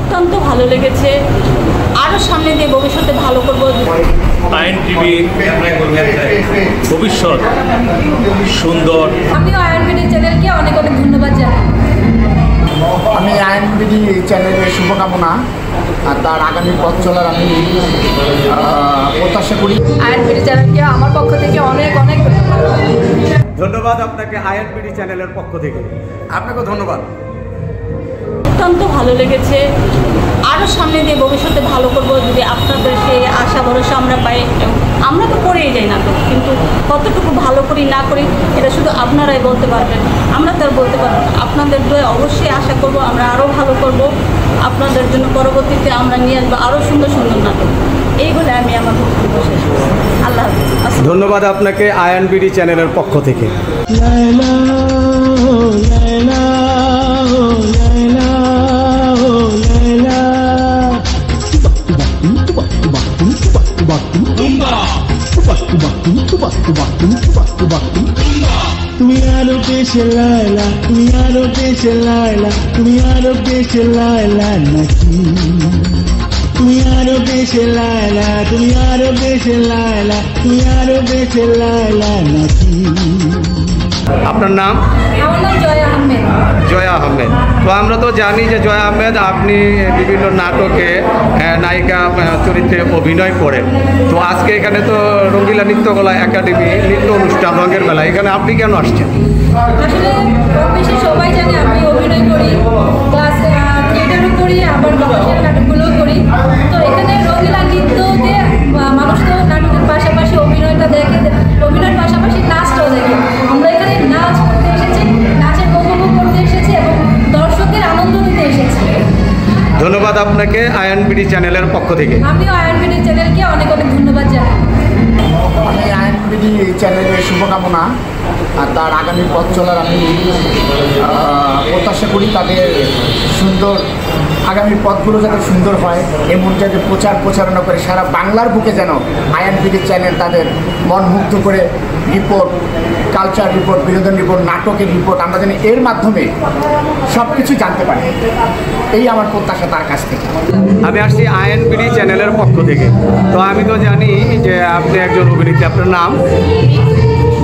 অত্যন্ত ভালো লেগেছে। আরও সামনে দিয়ে ভবিষ্যতে ভালো করবো। আইন টিভি ভবিষ্যৎ সুন্দর। আমিও আইএনবিডি চ্যানেলকে অনেক অনেক ধন্যবাদ জানাই। আমি আইএনবিডি চ্যানেলের শুভকামনা আর তার আগামী পথ চলার আমি প্রত্যাশা করি। আইএনবিডি চ্যানেলকে আমার পক্ষ থেকে অনেক অনেক ধন্যবাদ আপনাকে আইএনবিডি চ্যানেলের পক্ষ থেকে। আপনাকেও ধন্যবাদ। অত্যন্ত ভালো লেগেছে। আরও সামনে দিয়ে ভবিষ্যতে ভালো করবো যদি আপনাদের সেই আশা ভরসা আমরা পাই। আমরা তো করেই যাই না তো, কিন্তু কতটুকু ভালো করি না করি এটা শুধু আপনারাই বলতে পারবেন, আমরা তো আর বলতে পারবো না। আপনাদের দয়ে অবশ্যই আশা করব আমরা আরও ভালো করব। আপনাদের জন্য পরবর্তীতে আমরা নিয়ে আসবো আরও সুন্দর সুন্দর নাটক। এই বলে আমি আমার বক্তব্য শেষ করছি। আল্লাহ হাফেজ। ধন্যবাদ আপনাকে আইএনবিডি চ্যানেলের পক্ষ থেকে। তুমি আরো বেশি লাইলা, তুমি আরো বেশি লাইলা, তুমি আরো বেশি লাইলা নাকি? তুমি আরো বেশি লাইলা, তুমি আরো বেশি লাইলা, তুমি আরো বেশি লাইলা নাকি? আপনার নাম? আমার নাম জয়া আহমেদ। জয়া আহমেদ। তো আমরা তো জানি যে জয়া আহমেদ আপনি বিভিন্ন নাটকে নায়িকা চরিত্রে অভিনয় করেন। তো আজকে এখানে তো রঙ্গিলা নৃত্যকলা একাডেমি নৃত্য অনুষ্ঠান রঙের মেলা, এখানে আপনি কেন আসছেন? আসলে বেশি সবাই জানে আমি অভিনয় করি, ক্লাস থিয়েটারও করি, আবার কমার্শিয়াল নাটকগুলোও করি। তো এখানে রঙিলা নৃত্যতে মানুষ তো নাটকের পাশাপাশি অভিনয়টা দেখে, অভিনয়ের পাশাপাশি নাচটাও দেখে। আমরা এখানে নাচ করতে এসেছি, নাচের উপভোগ করতে এসেছি এবং দর্শকদের আনন্দ দিতে এসেছি। ধন্যবাদ আপনাকে আইএনবিডি চ্যানেলের পক্ষ থেকে। আমিও আইএনবিডি চ্যানেলকে অনেক অনেক ধন্যবাদ জানাই। আমি আইএনবিডি চ্যানেলের শুভকামনা আর তার আগামী পথ চলার আমি প্রত্যাশা করি। তাদের সুন্দর আগামী পথগুলো যাতে সুন্দর হয়, এমন যাতে প্রচারণা করে সারা বাংলার বুকে যেন আইএনবিডি চ্যানেল তাদের মন মুগ্ধ করে রিপোর্ট, কালচার রিপোর্ট, বিনোদন রিপোর্ট, নাটকের রিপোর্ট আমরা যেন এর মাধ্যমে সব কিছু জানতে পারি। এই আমার প্রত্যাশা তার কাছ থেকে। আমি আসছি আইএনবিডি চ্যানেলের পক্ষ থেকে। তো আমি তো জানি যে আপনি একজন অভিনেত্রী। আপনার নাম?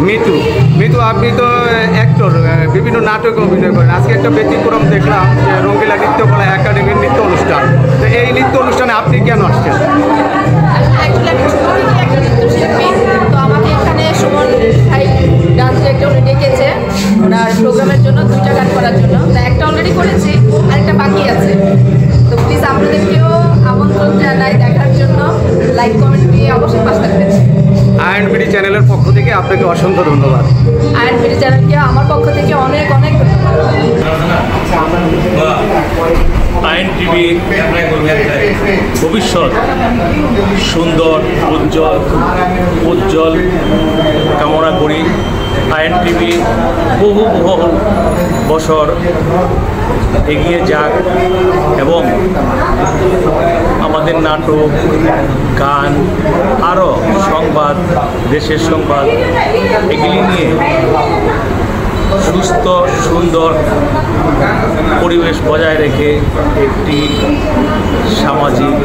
মিতু। মিতু, আপনি তো অ্যাক্টর, বিভিন্ন নাটকে অভিনয় করেন। আজকে একটা ব্যতিক্রম দেখলাম যে রঙ্গিলা নৃত্যকলা একাডেমির নৃত্য অনুষ্ঠান। তো এই নৃত্য অনুষ্ঠানে আপনি কেন আসছেন? তো আমাকে এখানে সুমন ভাই ডান্স ডিরেক্টর ডেকেছে ওনার প্রোগ্রামের জন্য 2টা গান করার জন্য। একটা অলরেডি করেছি, আরেকটা বাকি আছে। তো প্লিজ আপনাদেরকেও আমন্ত্রণ জানাই দেখার জন্য। লাইক কমেন্ট দিয়ে অবশ্যই পাশে থাকবেন। আইএনবিডি চ্যানেলের পক্ষ থেকে আপনাকে অসংখ্য ধন্যবাদ। আইএনবিডি চ্যানেলকে আমার পক্ষ থেকে অনেক অনেক ধন্যবাদ। আইন টিভি ভবিষ্যৎ সুন্দর উজ্জ্বল কামনা করি। আইন টিভি বহু বছর এগিয়ে যাক এবং আমাদের নাটক, গান, আরও সংবাদ, দেশের সংবাদ এগুলি নিয়ে সুস্থ সুন্দর পরিবেশ বজায় রেখে একটি সামাজিক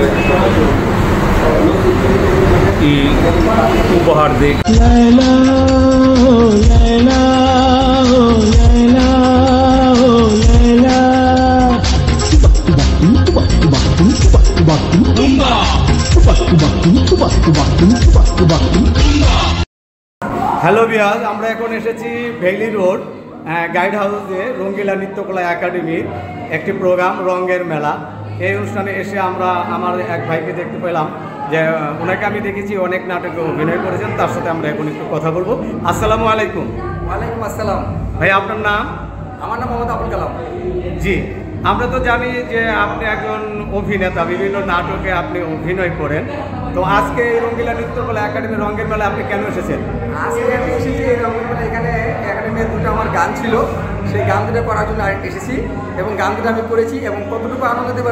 উপহার দিক। হ্যালো ভিউয়ার্স, আমরা এখন এসেছি ভেইলি রোড গাইড হাউসে রঙ্গিলা নৃত্যকলা একাডেমির একটি প্রোগ্রাম রঙের মেলা। এই অনুষ্ঠানে এসে আমরা আমার এক ভাইকে দেখতে পেলাম যে ওনাকে আমি দেখেছি অনেক নাটকে অভিনয় করেছেন। তার সাথে আমরা এখন একটু কথা বলবো। আসসালামু আলাইকুম। ওয়ালাইকুম আসসালাম। ভাই, আপনার নাম? আমার নাম মোহাম্মদ আবুল কালাম। জি, আমরা তো জানি যে আপনি একজন অভিনেতা, বিভিন্ন নাটকে আপনি অভিনয় করেন। তো আজকে এই রঙ্গিলা নৃত্যকলা একাডেমি রঙের মেলা আপনি কেন এসেছেন? আজকে আমি এসেছি এই রঙের মেলা। এখানে একাডেমির 2টা আমার গান ছিল, সেই গান দুটো করার জন্য এসেছি এবং গান দুটো আমি করেছি এবং কতটুকু আনন্দ দিতে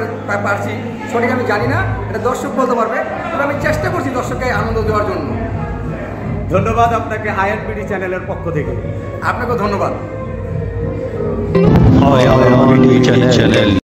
পারছি সঠিক আমি জানি না, এটা দর্শক বলতে পারবে। তবে আমি চেষ্টা করছি দর্শককে আনন্দ দেওয়ার জন্য। ধন্যবাদ আপনাকে আইএনবিডি চ্যানেলের পক্ষ থেকে। আপনাকেও ধন্যবাদ। চ্যানেল।